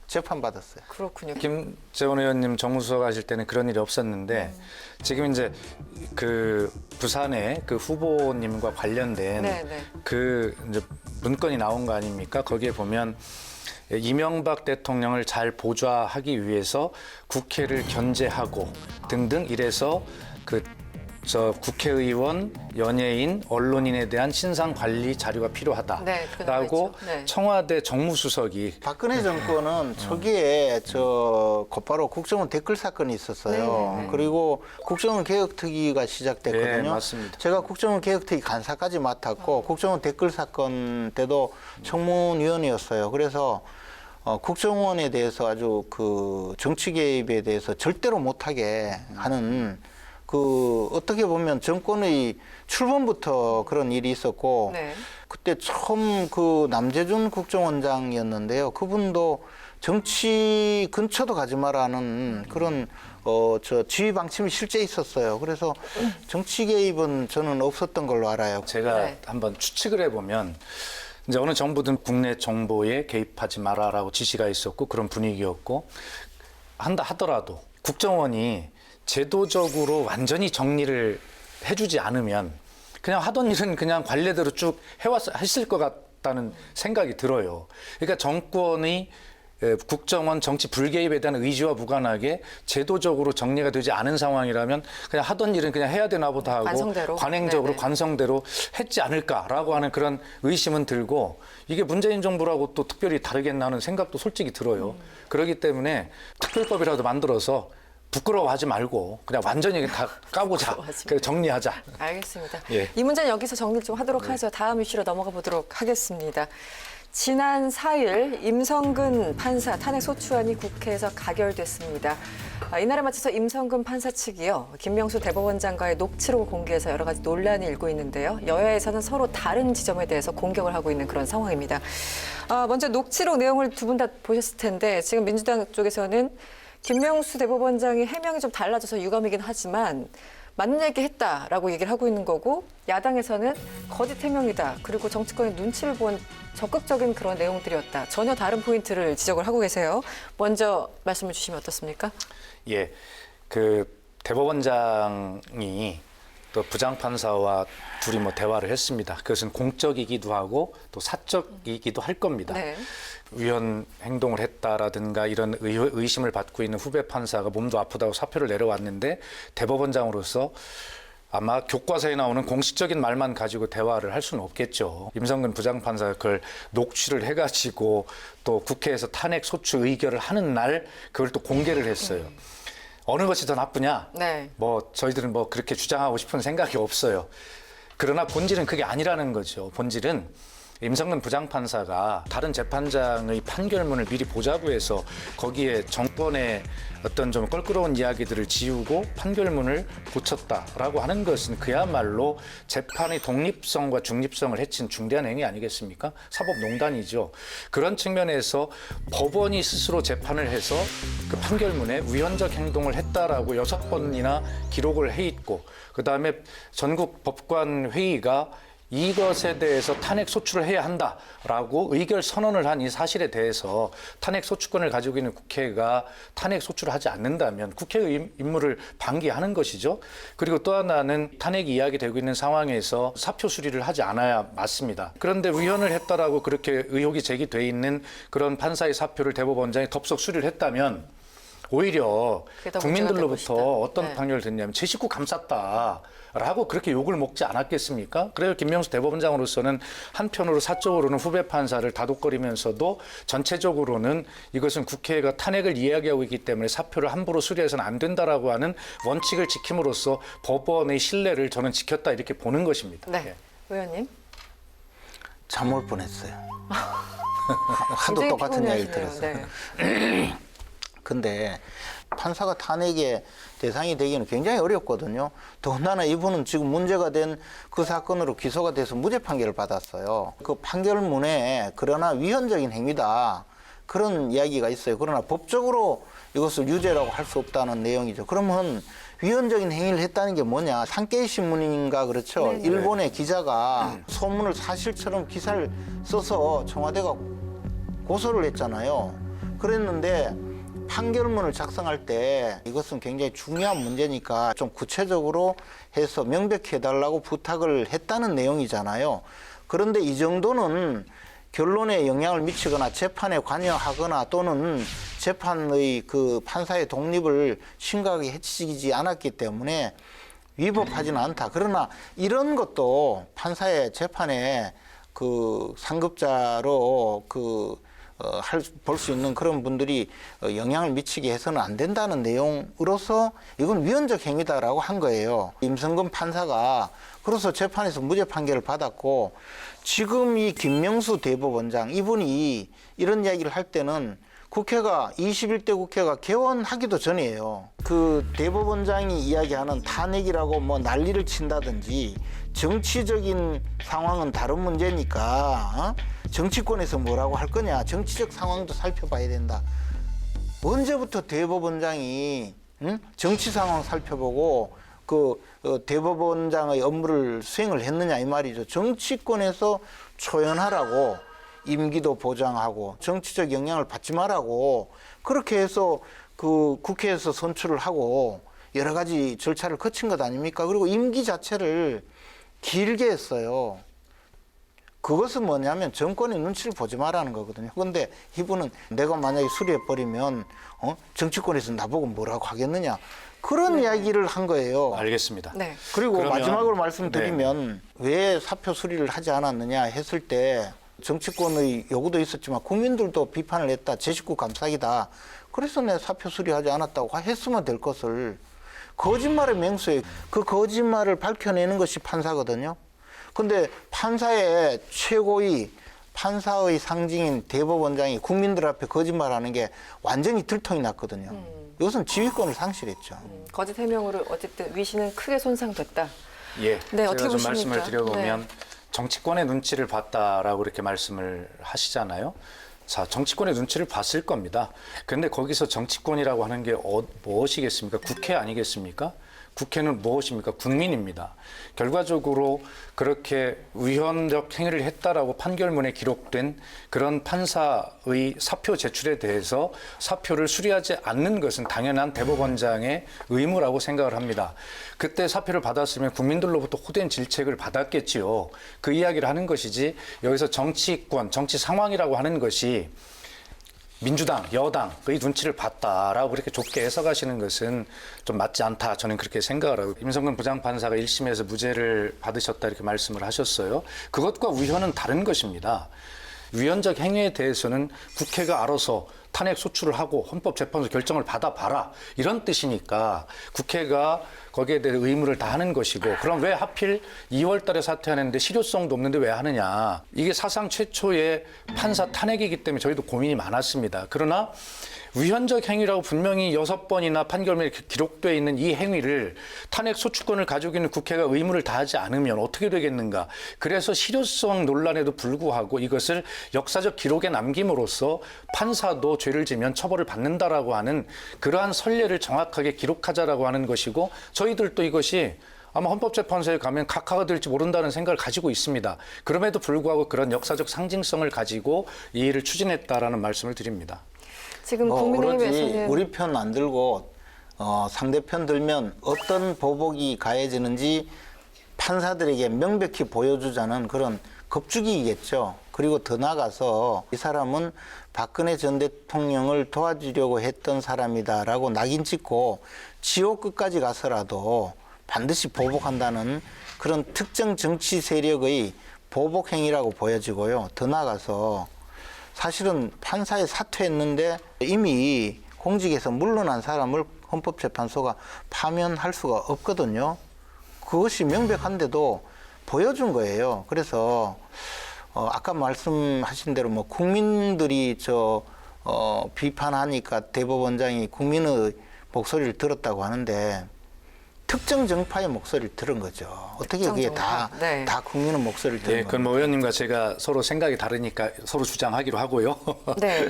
재판 받았어요. 그렇군요. 김재원 의원님 정무수석 하실 때는 그런 일이 없었는데 지금 이제 그 부산의 그 후보님과 관련된 네, 네. 그 이제 문건이 나온 거 아닙니까? 거기에 보면 이명박 대통령을 잘 보좌하기 위해서 국회를 견제하고 등등 이래서 국회의원, 연예인, 언론인에 대한 신상 관리 자료가 네, 필요하다라고 그거 나와있죠. 네. 청와대 정무수석이 박근혜 정권은 초기에 곧바로 국정원 댓글 사건이 있었어요. 네, 네. 그리고 국정원 개혁특위가 시작됐거든요. 네, 맞습니다. 제가 국정원 개혁특위 간사까지 맡았고 국정원 댓글 사건 때도 청문위원이었어요. 그래서 국정원에 대해서 아주 그 정치 개입에 대해서 절대로 못하게 하는 어떻게 보면 정권의 출범부터 그런 일이 있었고 네. 그때 처음 남재준 국정원장이었는데요. 그분도 정치 근처도 가지 마라는 그런 지휘 방침이 실제 있었어요. 그래서 정치 개입은 저는 없었던 걸로 알아요. 제가 네. 한번 추측을 해보면 이제 어느 정부든 국내 정보에 개입하지 마라라고 지시가 있었고 그런 분위기였고 한다 하더라도 국정원이 제도적으로 완전히 정리를 해주지 않으면 그냥 하던 일은 그냥 관례대로 쭉 했을 것 같다는 생각이 들어요. 그러니까 정권이 국정원 정치 불개입에 대한 의지와 무관하게 제도적으로 정리가 되지 않은 상황이라면 그냥 하던 일은 그냥 해야 되나 보다 하고 관성대로? 관행적으로 네네. 관성대로 했지 않을까라고 하는 그런 의심은 들고 이게 문재인 정부라고 또 특별히 다르겠나 하는 생각도 솔직히 들어요. 그렇기 때문에 특별법이라도 만들어서 부끄러워하지 말고 그냥 완전히 다 까보자. 부끄러워하지 그래 정리하자. 알겠습니다. 예. 이 문제는 여기서 정리를 좀 하도록 하죠. 다음 이슈로 넘어가 보도록 하겠습니다. 지난 4일 임성근 판사 탄핵 소추안이 국회에서 가결됐습니다. 이날에 맞춰서 임성근 판사 측이요, 김명수 대법원장과의 녹취록을 공개해서 여러 가지 논란이 일고 있는데요. 여야에서는 서로 다른 지점에 대해서 공격을 하고 있는 그런 상황입니다. 먼저 녹취록 내용을 두 분 다 보셨을 텐데 지금 민주당 쪽에서는 김명수 대법원장이 해명이 좀 달라져서 유감이긴 하지만 맞는 얘기 했다라고 얘기를 하고 있는 거고, 야당에서는 거짓 해명이다. 그리고 정치권의 눈치를 본 적극적인 그런 내용들이었다. 전혀 다른 포인트를 지적을 하고 계세요. 먼저 말씀을 주시면 어떻습니까? 예. 그 대법원장이 또 부장판사와 둘이 뭐 대화를 했습니다. 그것은 공적이기도 하고 또 사적이기도 할 겁니다. 네. 위헌 행동을 했다라든가 이런 의심을 받고 있는 후배 판사가 몸도 아프다고 사표를 내려왔는데 대법원장으로서 아마 교과서에 나오는 공식적인 말만 가지고 대화를 할 수는 없겠죠. 임성근 부장판사가 그걸 녹취를 해가지고 또 국회에서 탄핵 소추 의결을 하는 날 그걸 또 공개를 했어요. 어느 것이 더 나쁘냐? 네. 뭐 저희들은 뭐 그렇게 주장하고 싶은 생각이 없어요. 그러나 본질은 그게 아니라는 거죠. 본질은 임성근 부장판사가 다른 재판장의 판결문을 미리 보자고 해서 거기에 정권의 어떤 좀 껄끄러운 이야기들을 지우고 판결문을 고쳤다라고 하는 것은 그야말로 재판의 독립성과 중립성을 해친 중대한 행위 아니겠습니까? 사법농단이죠. 그런 측면에서 법원이 스스로 재판을 해서 그 판결문에 위헌적 행동을 했다라고 6번이나 기록을 해 있고 그다음에 전국 법관 회의가 이것에 대해서 탄핵 소추를 해야 한다라고 의결 선언을 한 이 사실에 대해서 탄핵 소추권을 가지고 있는 국회가 탄핵 소추를 하지 않는다면 국회의 임무를 방기하는 것이죠. 그리고 또 하나는 탄핵이 이야기되고 있는 상황에서 사표 수리를 하지 않아야 맞습니다. 그런데 위헌을 했다라고 그렇게 의혹이 제기돼 있는 그런 판사의 사표를 대법원장이 덥석 수리를 했다면 오히려 그게 더 문제가 될 국민들로부터 것이다. 어떤 네. 판결을 듣냐면 제 식구 감쌌다라고 그렇게 욕을 먹지 않았겠습니까? 그래서 김명수 대법원장으로서는 한편으로 사적으로는 후배 판사를 다독거리면서도 전체적으로는 이것은 국회가 탄핵을 이야기하고 있기 때문에 사표를 함부로 수리해서는 안 된다라고 하는 원칙을 지킴으로써 법원의 신뢰를 저는 지켰다 이렇게 보는 것입니다. 네. 예. 의원님. 잠 올 뻔했어요. 하도 굉장히 똑같은 이야기를 피곤해하시네요. 들었어요. 네. 근데 판사가 탄핵의 대상이 되기는 굉장히 어렵거든요. 더군다나 이분은 지금 문제가 된 그 사건으로 기소가 돼서 무죄 판결을 받았어요. 그 판결문에 그러나 위헌적인 행위다. 그런 이야기가 있어요. 그러나 법적으로 이것을 유죄라고 할 수 없다는 내용이죠. 그러면 위헌적인 행위를 했다는 게 뭐냐. 산케이 신문인가 그렇죠. 네네. 일본의 기자가 소문을 사실처럼 기사를 써서 청와대가 고소를 했잖아요. 그랬는데 판결문을 작성할 때 이것은 굉장히 중요한 문제니까 좀 구체적으로 해서 명백히 해달라고 부탁을 했다는 내용이잖아요. 그런데 이 정도는 결론에 영향을 미치거나 재판에 관여하거나 또는 재판의 그 판사의 독립을 심각하게 해치지 않았기 때문에 위법하지는 않다. 그러나 이런 것도 판사의 재판에 그 상급자로 볼 수 있는 그런 분들이 영향을 미치게 해서는 안 된다는 내용으로서 이건 위헌적 행위다라고 한 거예요. 임성근 판사가 그래서 재판에서 무죄 판결을 받았고 지금 이 김명수 대법원장 이분이 이런 이야기를 할 때는 국회가 21대 국회가 개원하기도 전이에요. 그 대법원장이 이야기하는 탄핵이라고 뭐 난리를 친다든지 정치적인 상황은 다른 문제니까 정치권에서 뭐라고 할 거냐. 정치적 상황도 살펴봐야 된다. 언제부터 대법원장이 정치 상황 살펴보고 대법원장의 업무를 수행을 했느냐 이 말이죠. 정치권에서 초연하라고 임기도 보장하고 정치적 영향을 받지 말라고 그렇게 해서 그 국회에서 선출을 하고 여러 가지 절차를 거친 것 아닙니까? 그리고 임기 자체를 길게 했어요. 그것은 뭐냐면 정권의 눈치를 보지 말라는 거거든요. 그런데 이분은 내가 만약에 수리해버리면 정치권에서 나보고 뭐라고 하겠느냐. 그런 이야기를 한 거예요. 알겠습니다. 네. 그리고 그러면- 마지막으로 말씀드리면 왜 사표 수리를 하지 않았느냐 했을 때 정치권의 요구도 있었지만 국민들도 비판을 했다. 제 식구 감싸기다. 그래서 내 사표 수리하지 않았다고 했으면 될 것을 거짓말의 맹수에 그 거짓말을 밝혀내는 것이 판사거든요. 근데 판사의 최고위 판사의 상징인 대법원장이 국민들 앞에 거짓말하는 게 완전히 들통이 났거든요. 이것은 지휘권을 상실했죠. 거짓 해명으로 어쨌든 위신은 크게 손상됐다. 예, 네, 제가 어떻게 좀 보십니까? 말씀을 드려보면 네. 정치권의 눈치를 봤다라고 이렇게 말씀을 하시잖아요. 자, 정치권의 눈치를 봤을 겁니다. 그런데 거기서 정치권이라고 하는 게 무엇이겠습니까? 국회 아니겠습니까? 국회는 무엇입니까? 국민입니다. 결과적으로 그렇게 위헌적 행위를 했다라고 판결문에 기록된 그런 판사의 사표 제출에 대해서 사표를 수리하지 않는 것은 당연한 대법원장의 의무라고 생각을 합니다. 그때 사표를 받았으면 국민들로부터 호된 질책을 받았겠지요. 그 이야기를 하는 것이지 여기서 정치권, 정치 상황이라고 하는 것이 민주당, 여당의 눈치를 봤다라고 그렇게 좁게 해석하시는 것은 좀 맞지 않다. 저는 그렇게 생각을 하고 임성근 부장판사가 1심에서 무죄를 받으셨다 이렇게 말씀을 하셨어요. 그것과 위헌은 다른 것입니다. 위헌적 행위에 대해서는 국회가 알아서 탄핵 소추를 하고 헌법재판소 결정을 받아봐라 이런 뜻이니까 국회가 거기에 대해 의무를 다하는 것이고 그럼 왜 하필 2월 달에 사퇴하는데 실효성도 없는데 왜 하느냐. 이게 사상 최초의 판사 탄핵이기 때문에 저희도 고민이 많았습니다. 그러나 위헌적 행위라고 분명히 6번이나 판결문에 기록되어 있는 이 행위를 탄핵 소추권을 가지고 있는 국회가 의무를 다하지 않으면 어떻게 되겠는가. 그래서 실효성 논란에도 불구하고 이것을 역사적 기록에 남김으로써 판사도 죄를 지면 처벌을 받는다라고 하는 그러한 선례를 정확하게 기록하자라고 하는 것이고 저희들도 이것이 아마 헌법재판소에 가면 각하가 될지 모른다는 생각을 가지고 있습니다. 그럼에도 불구하고 그런 역사적 상징성을 가지고 이 일을 추진했다라는 말씀을 드립니다. 지금 오로지 국민의힘에서는 우리 편 안 들고 상대편 들면 어떤 보복이 가해지는지 판사들에게 명백히 보여주자는 그런 겁주기이겠죠. 그리고 더 나아가서 이 사람은 박근혜 전 대통령을 도와주려고 했던 사람이다라고 낙인 찍고 지옥 끝까지 가서라도 반드시 보복한다는 그런 특정 정치 세력의 보복 행위라고 보여지고요. 더 나아가서 사실은 판사에 사퇴했는데 이미 공직에서 물러난 사람을 헌법재판소가 파면할 수가 없거든요. 그것이 명백한데도 보여준 거예요. 그래서 아까 말씀하신 대로 뭐 국민들이 비판하니까 대법원장이 국민의 목소리를 들었다고 하는데 특정 정파의 목소리를 들은 거죠. 어떻게 그게 다 국민의 목소리를 들은 예, 그건 뭐 의원님과 제가 서로 생각이 다르니까 서로 주장하기로 하고요. 네,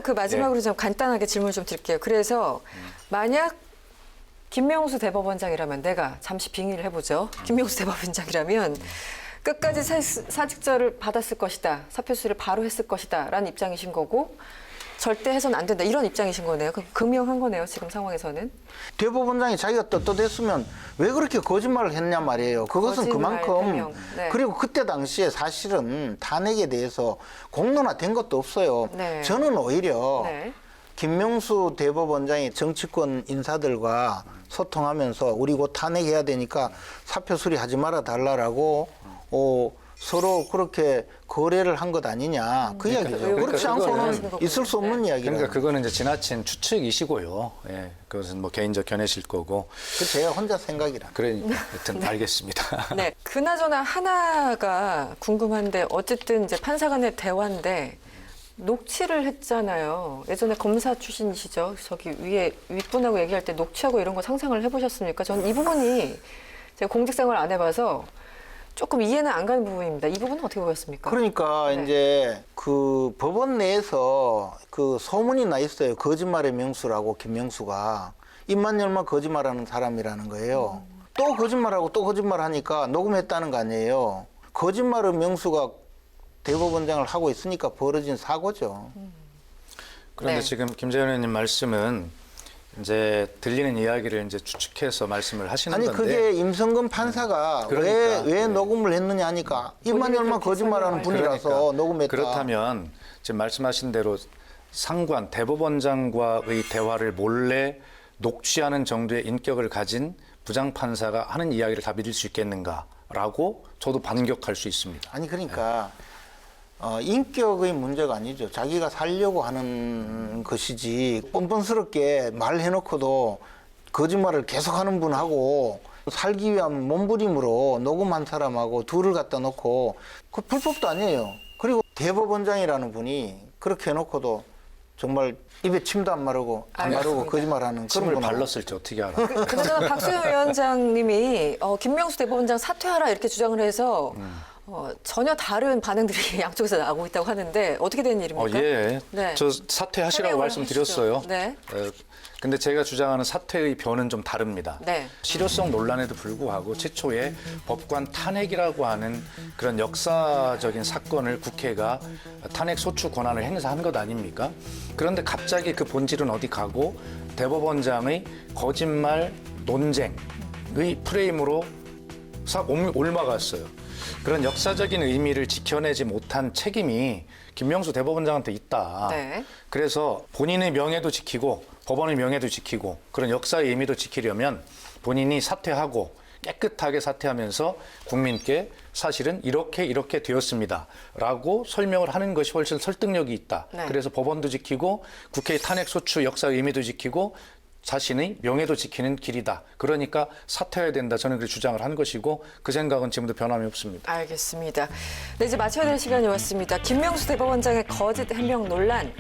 그 마지막으로 좀 간단하게 질문 좀 드릴게요. 그래서 만약 김명수 대법원장이라면 내가 잠시 빙의를 해보죠. 김명수 대법원장이라면 끝까지 사직서를 받았을 것이다. 사표 수리를 바로 했을 것이다. 라는 입장이신 거고 절대 해서는 안 된다. 이런 입장이신 거네요. 금명한 거네요. 지금 상황에서는. 대법원장이 자기가 떳떳했으면 왜 그렇게 거짓말을 했냐 말이에요. 그것은 그만큼 네. 그리고 그때 당시에 사실은 탄핵에 대해서 공론화된 것도 없어요. 네. 저는 오히려 네. 김명수 대법원장이 정치권 인사들과 소통하면서 우리 곧 탄핵해야 되니까 사표 수리하지 말아 달라라고 서로 그렇게 거래를 한 것 아니냐 그 이야기죠. 그렇지 않고는 있을 수 없는 이야기라. 그러니까 그거는 이제 지나친 추측이시고요. 예, 그것은 뭐 개인적 견해실 거고. 그 제가 혼자 생각이라. 그러니까 하여튼 알겠습니다. 네. 그나저나 하나가 궁금한데 어쨌든 이제 판사 간의 대화인데 녹취를 했잖아요. 예전에 검사 출신이시죠. 저기 위에 윗분하고 얘기할 때 녹취하고 이런 거 상상을 해보셨습니까? 저는 이 부분이 제가 공직생활 안 해봐서 조금 이해는 안 가는 부분입니다. 이 부분은 어떻게 보셨습니까? 그러니까 네. 이제 그 법원 내에서 그 소문이 나 있어요. 거짓말의 명수라고 김명수가 입만 열면 거짓말하는 사람이라는 거예요. 또 거짓말하고 또 거짓말하니까 녹음했다는 거 아니에요. 거짓말의 명수가 대법원장을 하고 있으니까 벌어진 사고죠. 그런데 네. 지금 김재현 의원님 말씀은 이제 들리는 이야기를 이제 추측해서 말씀을 하시는 아니 건데. 그게 임성근 판사가 그러니까, 왜 녹음을 했느냐 하니까 입만 열면 거짓말하는 분이라서 그러니까, 녹음했다. 그렇다면 지금 말씀하신 대로 상관 대법원장과의 대화를 몰래 녹취하는 정도의 인격을 가진 부장판사가 하는 이야기를 다 믿을 수 있겠는가라고 저도 반격할 수 있습니다. 아니 그러니까 인격의 문제가 아니죠. 자기가 살려고 하는 것이지 뻔뻔스럽게 말해놓고도 거짓말을 계속하는 분하고 살기 위한 몸부림으로 녹음한 사람하고 둘을 갖다 놓고 그 불법도 아니에요. 그리고 대법원장이라는 분이 그렇게 해놓고도 정말 입에 침도 안 마르고 거짓말하는 그런 침을 분하고 발랐을지 어떻게 알아? 그나저나 박수영 위원장님이 김명수 대법원장 사퇴하라 이렇게 주장을 해서 전혀 다른 반응들이 양쪽에서 나오고 있다고 하는데 어떻게 된 일입니까? 예. 네. 저 사퇴하시라고 설명을 말씀드렸어요. 하시죠. 네. 근데 제가 주장하는 사퇴의 변은 좀 다릅니다. 네. 실효성 논란에도 불구하고 최초에 법관 탄핵이라고 하는 그런 역사적인 사건을 국회가 탄핵 소추 권한을 행사한 것 아닙니까? 그런데 갑자기 그 본질은 어디 가고 대법원장의 거짓말 논쟁의 프레임으로 싹 옮아갔어요. 그런 역사적인 의미를 지켜내지 못한 책임이 김명수 대법원장한테 있다. 네. 그래서 본인의 명예도 지키고 법원의 명예도 지키고 그런 역사의 의미도 지키려면 본인이 사퇴하고 깨끗하게 사퇴하면서 국민께 사실은 이렇게 되었습니다라고 설명을 하는 것이 훨씬 설득력이 있다. 네. 그래서 법원도 지키고 국회의 탄핵 소추 역사의 의미도 지키고 자신의 명예도 지키는 길이다. 그러니까 사퇴해야 된다. 저는 그렇게 주장을 한 것이고 그 생각은 지금도 변함이 없습니다. 알겠습니다. 네, 이제 마쳐야 될 시간이 왔습니다. 김명수 대법원장의 거짓 해명 논란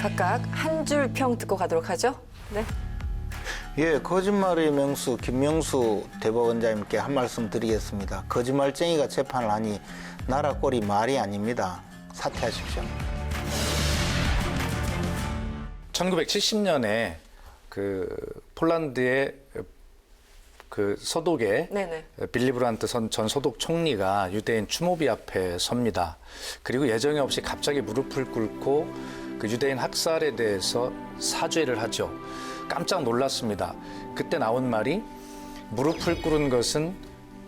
각각 한 줄 평 듣고 가도록 하죠. 네. 예, 거짓말의 명수 김명수 대법원장님께 한 말씀 드리겠습니다. 거짓말쟁이가 재판을 하니 나라 꼴이 말이 아닙니다. 사퇴하십시오. 1970년에 그 폴란드의 그 소독의 네네. 빌리 브란트 전 소독 총리가 유대인 추모비 앞에 섭니다. 그리고 예정에 없이 갑자기 무릎을 꿇고 그 유대인 학살에 대해서 사죄를 하죠. 깜짝 놀랐습니다. 그때 나온 말이 무릎을 꿇은 것은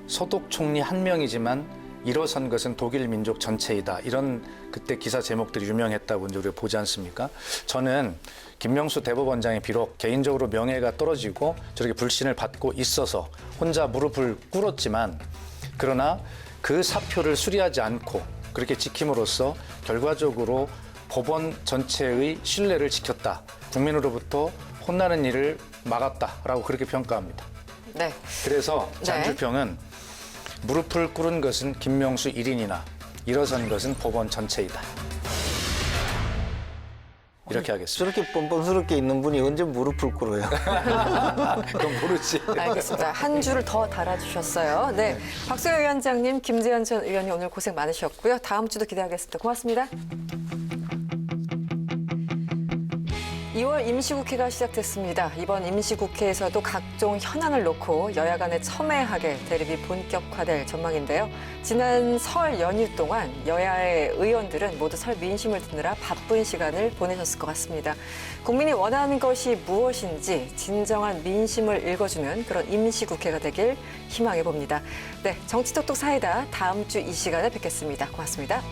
소독 총리 한 명이지만 일어선 것은 독일 민족 전체이다. 이런 그때 기사 제목들이 유명했다고 이제 우리가 보지 않습니까? 저는 김명수 대법원장이 비록 개인적으로 명예가 떨어지고 저렇게 불신을 받고 있어서 혼자 무릎을 꿇었지만 그러나 그 사표를 수리하지 않고 그렇게 지킴으로써 결과적으로 법원 전체의 신뢰를 지켰다. 국민으로부터 혼나는 일을 막았다라고 그렇게 평가합니다. 네. 그래서 네. 잔주평은 무릎을 꿇은 것은 김명수 1인이나 일어선 것은 법원 전체이다. 이렇게 하겠습니다. 저렇게 뻔뻔스럽게 있는 분이 언제 무릎을 꿇어요? 그건 모르지. 알겠습니다. 한 줄을 더 달아주셨어요. 네. 박수영 위원장님, 김재현 전 의원님 오늘 고생 많으셨고요. 다음 주도 기대하겠습니다. 고맙습니다. 2월 임시국회가 시작됐습니다. 이번 임시국회에서도 각종 현안을 놓고 여야 간의 첨예하게 대립이 본격화될 전망인데요. 지난 설 연휴 동안 여야의 의원들은 모두 설 민심을 듣느라 바쁜 시간을 보내셨을 것 같습니다. 국민이 원하는 것이 무엇인지 진정한 민심을 읽어주는 그런 임시국회가 되길 희망해 봅니다. 네, 정치톡톡 사이다 다음 주 이 시간에 뵙겠습니다. 고맙습니다.